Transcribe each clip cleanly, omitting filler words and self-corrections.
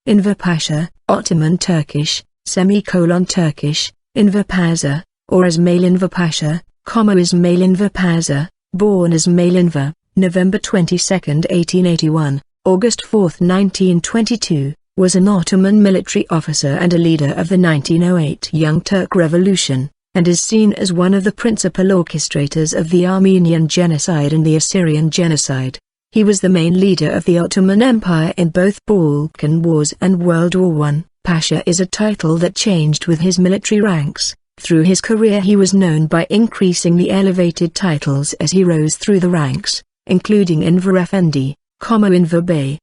Enver Pasha, Ottoman Turkish, Turkish, Enver Pasha, or Ismail Enver Pasha, Ismail Enver Pasha, born Ismail Enver, November 22, 1881, August 4, 1922, was an Ottoman military officer and a leader of the 1908 Young Turk Revolution, and is seen as one of the principal orchestrators of the Armenian Genocide and the Assyrian Genocide. He was the main leader of the Ottoman Empire in both Balkan Wars and World War I. Pasha is a title that changed with his military ranks. Through his career he was known by increasingly elevated titles as he rose through the ranks, including Enver Efendi, Enver Bey,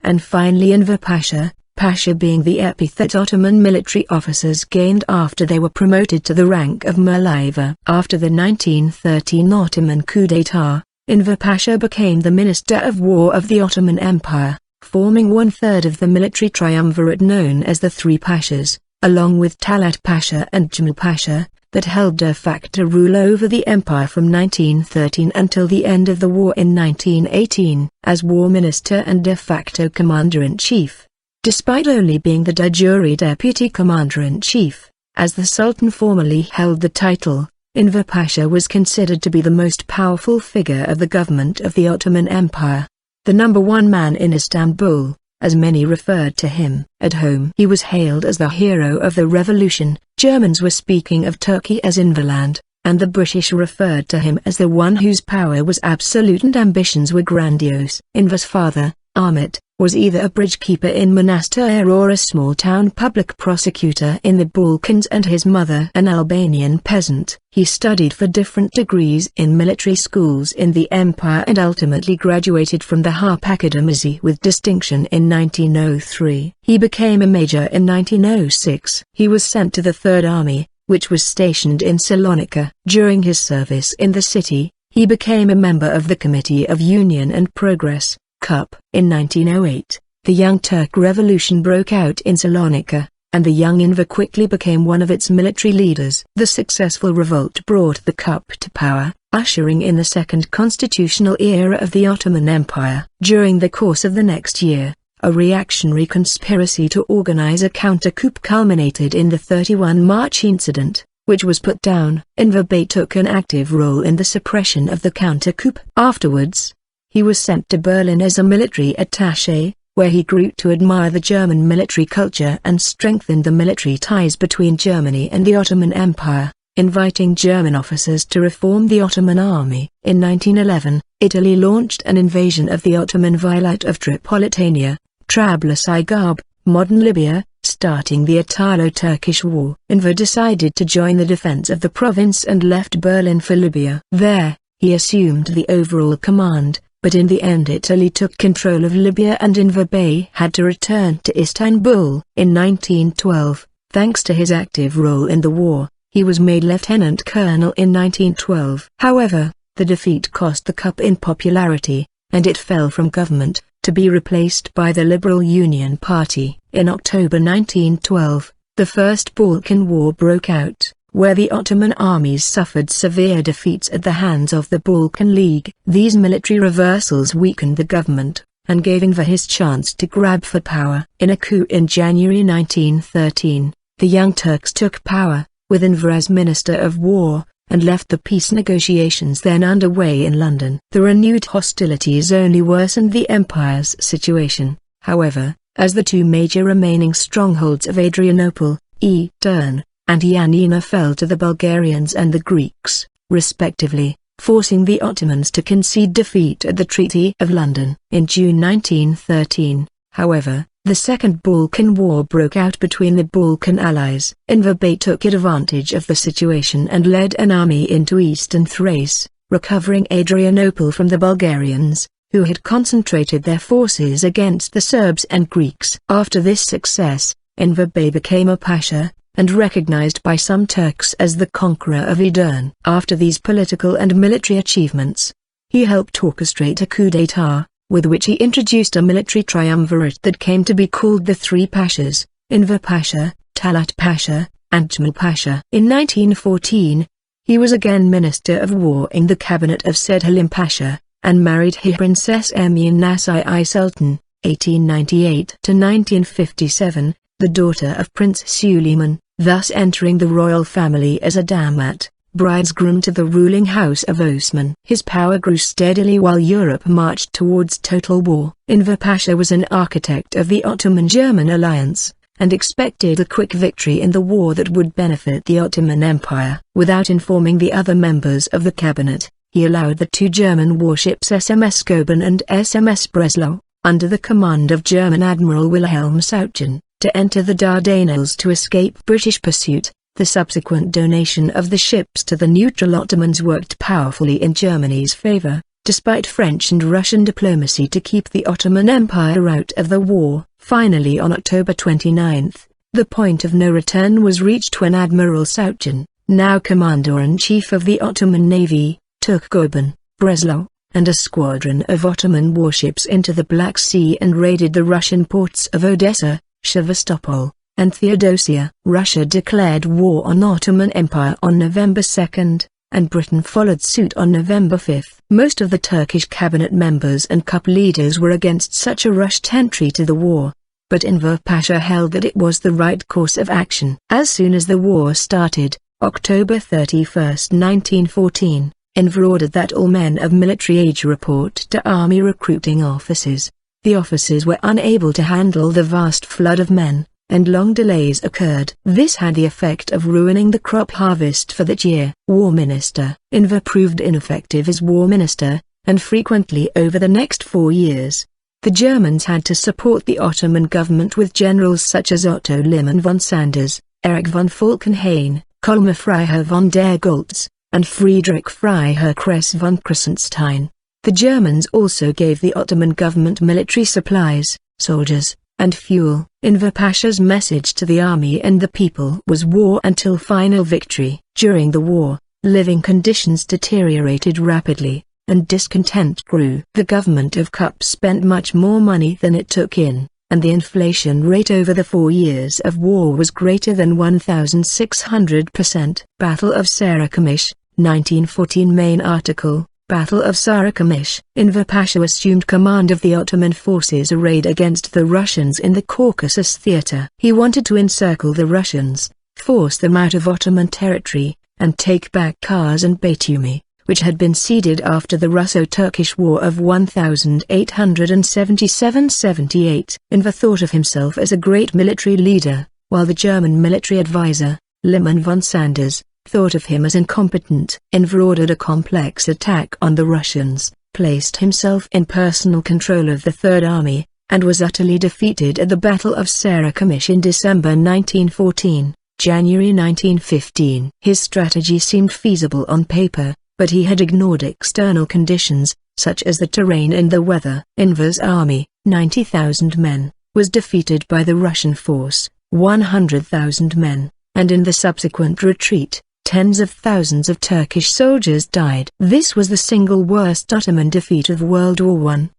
and finally Enver Pasha, Pasha being the epithet Ottoman military officers gained after they were promoted to the rank of Mirliva. After the 1913 Ottoman coup d'état, Enver Pasha became the Minister of War of the Ottoman Empire, forming one-third of the military triumvirate known as the Three Pashas, along with Talaat Pasha and Djemal Pasha, that held de facto rule over the empire from 1913 until the end of the war in 1918, as war minister and de facto commander-in-chief. Despite only being the de jure deputy commander-in-chief, as the Sultan formerly held the title, Enver Pasha was considered to be the most powerful figure of the government of the Ottoman Empire. The number one man in Istanbul, as many referred to him. At home he was hailed as the hero of the revolution. Germans were speaking of Turkey as Enverland, and the British referred to him as the one whose power was absolute and ambitions were grandiose. Enver's father, Ahmet, was either a bridge-keeper in Monastir or a small-town public prosecutor in the Balkans, and his mother an Albanian peasant. He studied for different degrees in military schools in the empire and ultimately graduated from the Harp Academy with distinction in 1903. He became a major in 1906. He was sent to the Third Army, which was stationed in Salonika. During his service in the city, he became a member of the Committee of Union and Progress, CUP. In 1908, the Young Turk Revolution broke out in Salonika, and the young Enver quickly became one of its military leaders. The successful revolt brought the CUP to power, ushering in the second constitutional era of the Ottoman Empire. During the course of the next year, a reactionary conspiracy to organize a counter-coup culminated in the 31 March incident, which was put down. Enver Bey took an active role in the suppression of the counter-coup. Afterwards, he was sent to Berlin as a military attaché, where he grew to admire the German military culture and strengthened the military ties between Germany and the Ottoman Empire, inviting German officers to reform the Ottoman army. In 1911, Italy launched an invasion of the Ottoman Vilayet of Tripolitania, Trablusgarp, modern Libya, starting the Italo-Turkish War. Enver decided to join the defense of the province and left Berlin for Libya. There, he assumed the overall command, but in the end Italy took control of Libya and Enver Bey had to return to Istanbul. In 1912, thanks to his active role in the war, he was made lieutenant colonel in 1912. However, the defeat cost the CUP in popularity, and it fell from government, to be replaced by the Liberal Union Party. In October 1912, the First Balkan War broke out, where the Ottoman armies suffered severe defeats at the hands of the Balkan League. These military reversals weakened the government, and gave Enver his chance to grab for power. In a coup in January 1913, the Young Turks took power, with Enver as Minister of War, and left the peace negotiations then underway in London. The renewed hostilities only worsened the empire's situation, however, as the two major remaining strongholds of Adrianople, Edirne, and Yanina fell to the Bulgarians and the Greeks, respectively, forcing the Ottomans to concede defeat at the Treaty of London. In June 1913, however, the Second Balkan War broke out between the Balkan allies. Enver Bey took advantage of the situation and led an army into eastern Thrace, recovering Adrianople from the Bulgarians, who had concentrated their forces against the Serbs and Greeks. After this success, Enver Bey became a pasha, and recognized by some Turks as the conqueror of Edirne. After these political and military achievements, he helped orchestrate a coup d'état, with which he introduced a military triumvirate that came to be called the Three Pashas, Enver Pasha, Talaat Pasha, and Djemal Pasha. In 1914, he was again Minister of War in the cabinet of Said Halim Pasha, and married his Princess Emine Nasai Sultan, 1898 to 1957, the daughter of Prince Suleiman, thus entering the royal family as a damat, bridegroom to the ruling house of Osman. His power grew steadily while Europe marched towards total war. Enver Pasha was an architect of the Ottoman-German alliance, and expected a quick victory in the war that would benefit the Ottoman Empire. Without informing the other members of the cabinet, he allowed the two German warships SMS Goeben and SMS Breslau, under the command of German Admiral Wilhelm Souchon, to enter the Dardanelles to escape British pursuit. The subsequent donation of the ships to the neutral Ottomans worked powerfully in Germany's favor, despite French and Russian diplomacy to keep the Ottoman Empire out of the war. Finally, on October 29, the point of no return was reached when Admiral Souchon, now Commander-in-Chief of the Ottoman Navy, took Goeben, Breslau, and a squadron of Ottoman warships into the Black Sea and raided the Russian ports of Odessa, Sevastopol, and Theodosia. Russia declared war on Ottoman Empire on November 2, and Britain followed suit on November 5. Most of the Turkish cabinet members and coup leaders were against such a rushed entry to the war, but Enver Pasha held that it was the right course of action. As soon as the war started, October 31, 1914, Enver ordered that all men of military age report to army recruiting offices. The officers were unable to handle the vast flood of men, and long delays occurred. This had the effect of ruining the crop harvest for that year. War Minister Enver proved ineffective as war minister, and frequently over the next 4 years, the Germans had to support the Ottoman government with generals such as Otto Liman von Sanders, Erich von Falkenhayn, Kolmar Freiherr von der Goltz, and Friedrich Freiherr Kress von Kressenstein. The Germans also gave the Ottoman government military supplies, soldiers, and fuel. Enver Pasha's message to the army and the people was war until final victory. During the war, living conditions deteriorated rapidly, and discontent grew. The government of Cup spent much more money than it took in, and the inflation rate over the 4 years of war was greater than 1,600%. Battle of Sarıkamış, 1914. Main article, Battle of Sarıkamış. Enver Pasha assumed command of the Ottoman forces arrayed against the Russians in the Caucasus theater. He wanted to encircle the Russians, force them out of Ottoman territory, and take back Kars and Batumi, which had been ceded after the Russo-Turkish War of 1877-78. Enver thought of himself as a great military leader, while the German military advisor, Liman von Sanders, thought of him as incompetent. Enver ordered a complex attack on the Russians, placed himself in personal control of the Third Army, and was utterly defeated at the Battle of Sarıkamış in December 1914. January 1915. His strategy seemed feasible on paper, but he had ignored external conditions, such as the terrain and the weather. Enver's army, 90,000 men, was defeated by the Russian force, 100,000 men, and in the subsequent retreat, tens of thousands of Turkish soldiers died. This was the single worst Ottoman defeat of World War I.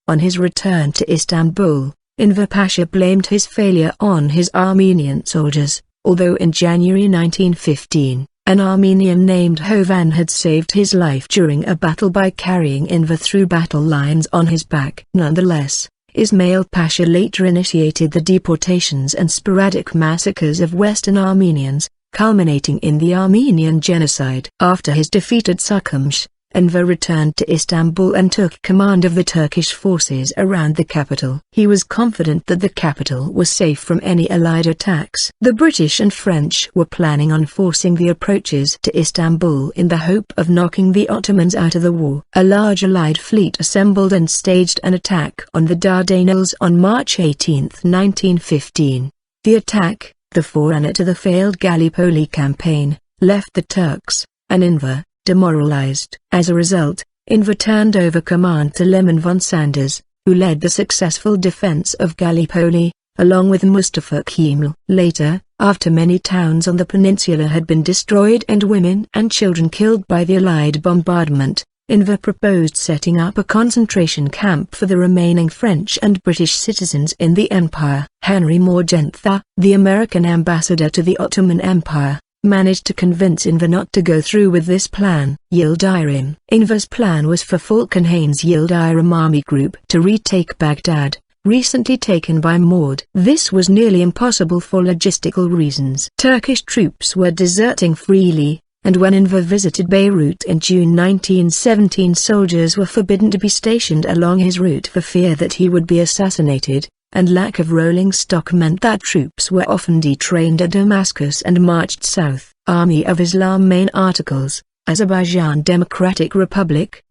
On his return to Istanbul, Enver Pasha blamed his failure on his Armenian soldiers, although in January 1915, an Armenian named Hovan had saved his life during a battle by carrying Enver through battle lines on his back. Nonetheless, Ismail Pasha later initiated the deportations and sporadic massacres of Western Armenians, culminating in the Armenian Genocide. After his defeat at Sarıkamış, Enver returned to Istanbul and took command of the Turkish forces around the capital. He was confident that the capital was safe from any Allied attacks. The British and French were planning on forcing the approaches to Istanbul in the hope of knocking the Ottomans out of the war. A large Allied fleet assembled and staged an attack on the Dardanelles on March 18, 1915. The attack, the forerunner to the failed Gallipoli campaign, left the Turks, and Enver, demoralized. As a result, Enver turned over command to Liman von Sanders, who led the successful defense of Gallipoli, along with Mustafa Kemal. Later, after many towns on the peninsula had been destroyed and women and children killed by the Allied bombardment, Enver proposed setting up a concentration camp for the remaining French and British citizens in the empire. Henry Morgenthau, the American ambassador to the Ottoman Empire, managed to convince Enver not to go through with this plan. Yildirim. Enver's plan was for Falkenhayn's Yildirim army group to retake Baghdad, recently taken by Maud. This was nearly impossible for logistical reasons. Turkish troops were deserting freely, and when Enver visited Beirut in June 1917, soldiers were forbidden to be stationed along his route for fear that he would be assassinated, and lack of rolling stock meant that troops were often detrained at Damascus and marched south. Army of Islam main articles: Azerbaijan Democratic Republic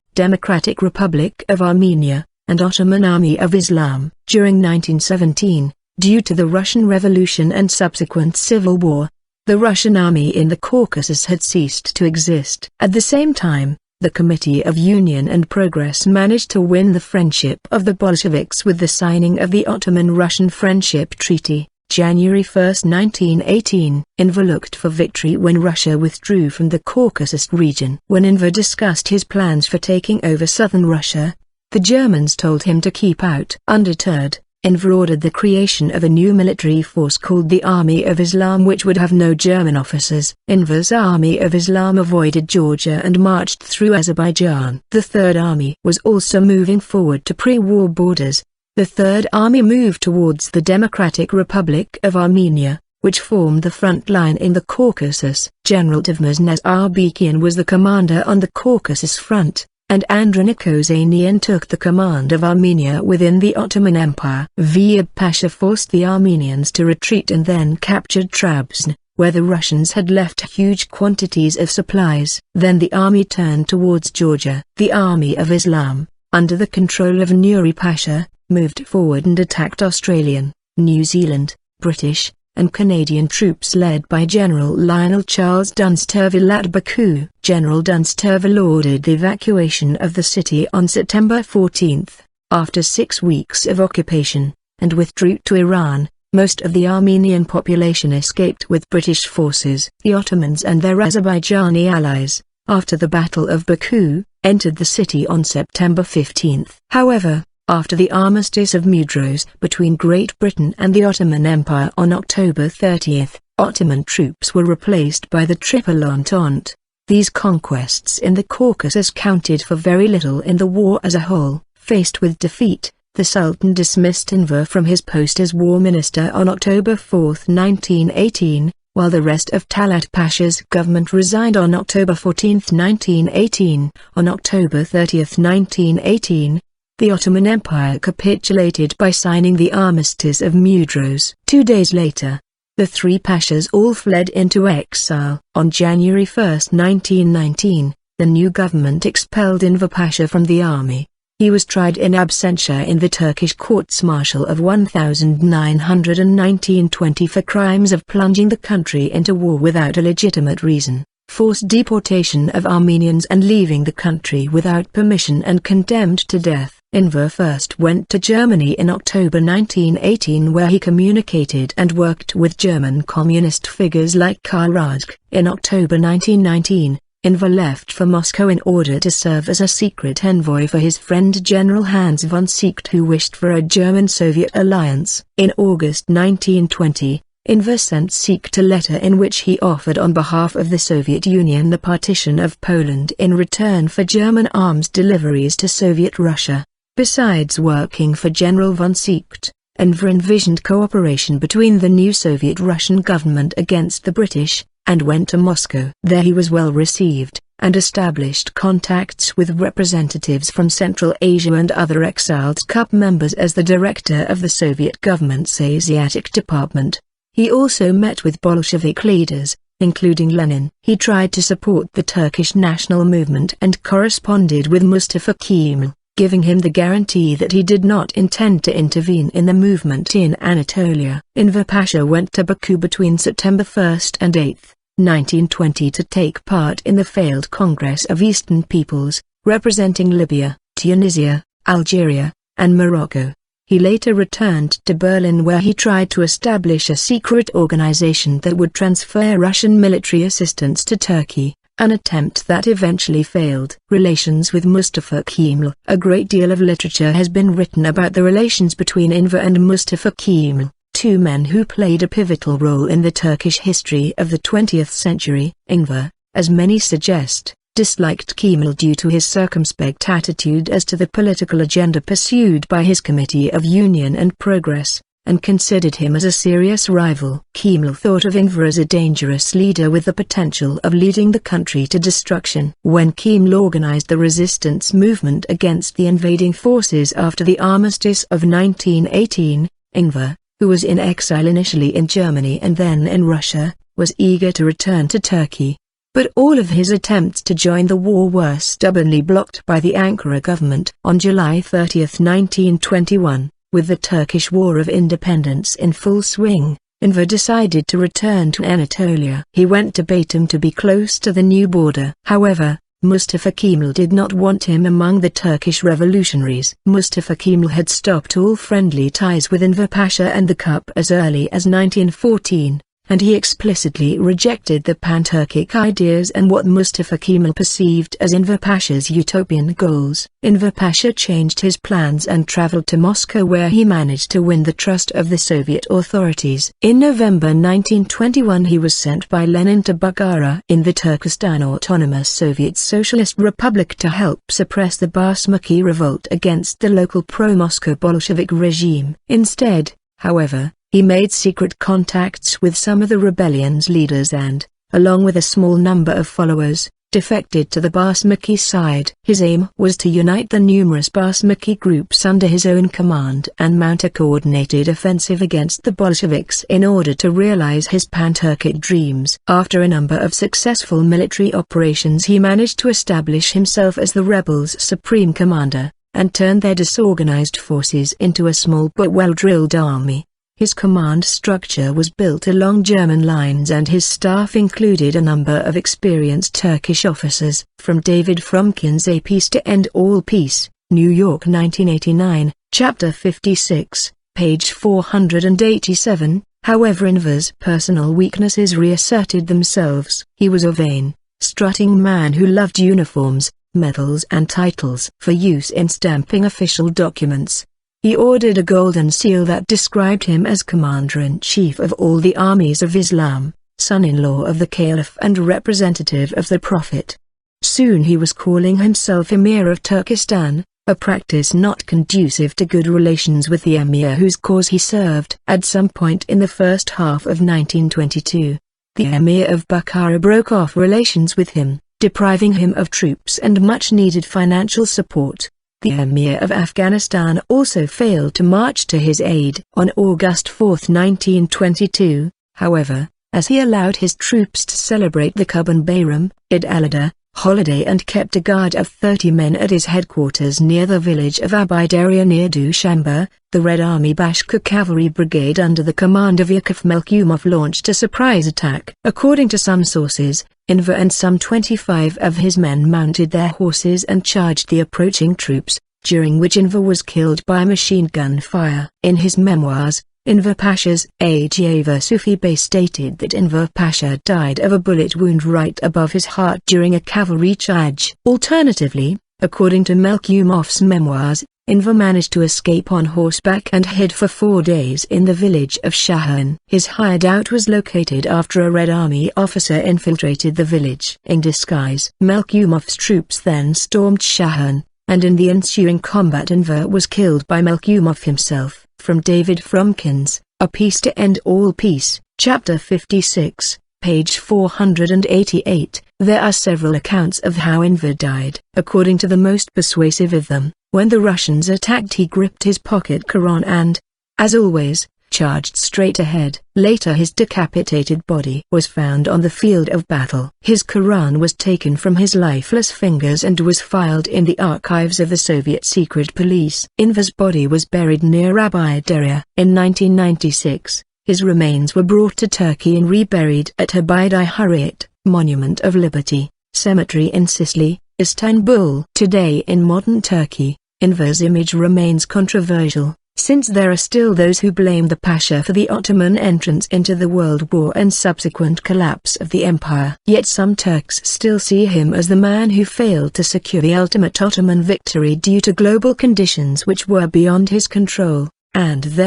of Armenia, and Ottoman Army of Islam. During 1917, due to the Russian Revolution and subsequent civil war, the Russian army in the Caucasus had ceased to exist. At the same time, the Committee of Union and Progress managed to win the friendship of the Bolsheviks with the signing of the Ottoman-Russian Friendship Treaty, January 1, 1918. Enver looked for victory when Russia withdrew from the Caucasus region. When Enver discussed his plans for taking over southern Russia, the Germans told him to keep out. Undeterred, Enver ordered the creation of a new military force called the Army of Islam, which would have no German officers. Enver's Army of Islam avoided Georgia and marched through Azerbaijan. The Third Army was also moving forward to pre-war borders. The Third Army moved towards the Democratic Republic of Armenia, which formed the front line in the Caucasus. General Tivmaz Nazarbekian was the commander on the Caucasus front, and Andronik Ozanian took the command of Armenia within the Ottoman Empire. Enver Pasha forced the Armenians to retreat and then captured Trabzon, where the Russians had left huge quantities of supplies. Then the army turned towards Georgia. The Army of Islam, under the control of Nuri Pasha, moved forward and attacked Australian, New Zealand, British, and Canadian troops led by General Lionel Charles Dunsterville at Baku. General Dunsterville ordered the evacuation of the city on September 14, after 6 weeks of occupation, and withdrew to Iran. Most of the Armenian population escaped with British forces. The Ottomans and their Azerbaijani allies, after the Battle of Baku, entered the city on September 15. However, after the Armistice of Mudros between Great Britain and the Ottoman Empire on October 30, Ottoman troops were replaced by the Triple Entente. These conquests in the Caucasus counted for very little in the war as a whole. Faced with defeat, the Sultan dismissed Enver from his post as war minister on October 4, 1918, while the rest of Talaat Pasha's government resigned on October 14, 1918. On October 30, 1918, the Ottoman Empire capitulated by signing the Armistice of Mudros. 2 days later, the three Pashas all fled into exile. On January 1, 1919, the new government expelled Enver Pasha from the army. He was tried in absentia in the Turkish courts-martial of 1919-20 for crimes of plunging the country into war without a legitimate reason, forced deportation of Armenians and leaving the country without permission, and condemned to death. Enver first went to Germany in October 1918, where he communicated and worked with German communist figures like Karl Raschke. In October 1919, Enver left for Moscow in order to serve as a secret envoy for his friend General Hans von Seeckt, who wished for a German-Soviet alliance. In August 1920, Enver sent Seeckt a letter in which he offered on behalf of the Soviet Union the partition of Poland in return for German arms deliveries to Soviet Russia. Besides working for General von Seeckt, Enver envisioned cooperation between the new Soviet Russian government against the British, and went to Moscow. There he was well received, and established contacts with representatives from Central Asia and other exiled CUP members as the director of the Soviet government's Asiatic department. He also met with Bolshevik leaders, including Lenin. He tried to support the Turkish national movement and corresponded with Mustafa Kemal, giving him the guarantee that he did not intend to intervene in the movement in Anatolia. Enver Pasha went to Baku between September 1 and 8, 1920 to take part in the failed Congress of Eastern Peoples, representing Libya, Tunisia, Algeria, and Morocco. He later returned to Berlin, where he tried to establish a secret organization that would transfer Russian military assistance to Turkey, an attempt that eventually failed. Relations with Mustafa Kemal. A great deal of literature has been written about the relations between Enver and Mustafa Kemal, two men who played a pivotal role in the Turkish history of the 20th century. Enver, as many suggest, disliked Kemal due to his circumspect attitude as to the political agenda pursued by his Committee of Union and Progress, and considered him as a serious rival. Kemal thought of Enver as a dangerous leader with the potential of leading the country to destruction. When Kemal organized the resistance movement against the invading forces after the armistice of 1918, Enver, who was in exile initially in Germany and then in Russia, was eager to return to Turkey. But all of his attempts to join the war were stubbornly blocked by the Ankara government. On July 30, 1921, with the Turkish War of Independence in full swing, Enver decided to return to Anatolia. He went to Batum to be close to the new border. However, Mustafa Kemal did not want him among the Turkish revolutionaries. Mustafa Kemal had stopped all friendly ties with Enver Pasha and the coup as early as 1914. And he explicitly rejected the pan-Turkic ideas and what Mustafa Kemal perceived as Enver Pasha's utopian goals. Enver Pasha changed his plans and traveled to Moscow, where he managed to win the trust of the Soviet authorities. In November 1921 he was sent by Lenin to Bukhara in the Turkestan Autonomous Soviet Socialist Republic to help suppress the Basmaki revolt against the local pro-Moscow Bolshevik regime. Instead, however, he made secret contacts with some of the rebellion's leaders and, along with a small number of followers, defected to the Basmaki side. His aim was to unite the numerous Basmaki groups under his own command and mount a coordinated offensive against the Bolsheviks in order to realize his pan-Turkic dreams. After a number of successful military operations, he managed to establish himself as the rebels' supreme commander, and turned their disorganized forces into a small but well-drilled army. His command structure was built along German lines and his staff included a number of experienced Turkish officers. From David Fromkin's A Peace to End All Peace, New York 1989, Chapter 56, page 487, however Enver's personal weaknesses reasserted themselves. He was a vain, strutting man who loved uniforms, medals and titles for use in stamping official documents. He ordered a golden seal that described him as Commander-in-Chief of all the armies of Islam, son-in-law of the Caliph and representative of the Prophet. Soon he was calling himself Emir of Turkestan, a practice not conducive to good relations with the Emir whose cause he served. At some point in the first half of 1922, the Emir of Bukhara broke off relations with him, depriving him of troops and much-needed financial support. The Emir of Afghanistan also failed to march to his aid. On August 4, 1922, however, as he allowed his troops to celebrate the Qurban Bayram, Eid al-Adha, holiday and kept a guard of 30 men at his headquarters near the village of Abaidaria near Dushanbe, the Red Army Bashkir Cavalry Brigade under the command of Yakov Melkumov launched a surprise attack. According to some sources, Enver and some 25 of his men mounted their horses and charged the approaching troops, during which Enver was killed by machine gun fire. In his memoirs, Enver Pasha's Agava Sufi Bey stated that Enver Pasha died of a bullet wound right above his heart during a cavalry charge. Alternatively, according to Melkumov's memoirs, Enver managed to escape on horseback and hid for 4 days in the village of Shahan. His hideout was located after a Red Army officer infiltrated the village. In disguise, Melkumov's troops then stormed Shahan, and in the ensuing combat Enver was killed by Melkumov himself. From David Fromkin's A Peace to End All Peace, Chapter 56, page 488, there are several accounts of how Enver died. According to the most persuasive of them, when the Russians attacked he gripped his pocket Quran and, as always, charged straight ahead. Later his decapitated body was found on the field of battle. His Quran was taken from his lifeless fingers and was filed in the archives of the Soviet secret police. Enver's body was buried near Abaidaria. In 1996, his remains were brought to Turkey and reburied at Abidai Hurriyet, Monument of Liberty, Cemetery in Sicily, Istanbul. Today in modern Turkey, Enver's image remains controversial, since there are still those who blame the Pasha for the Ottoman entrance into the World War and subsequent collapse of the empire. Yet some Turks still see him as the man who failed to secure the ultimate Ottoman victory due to global conditions which were beyond his control, and their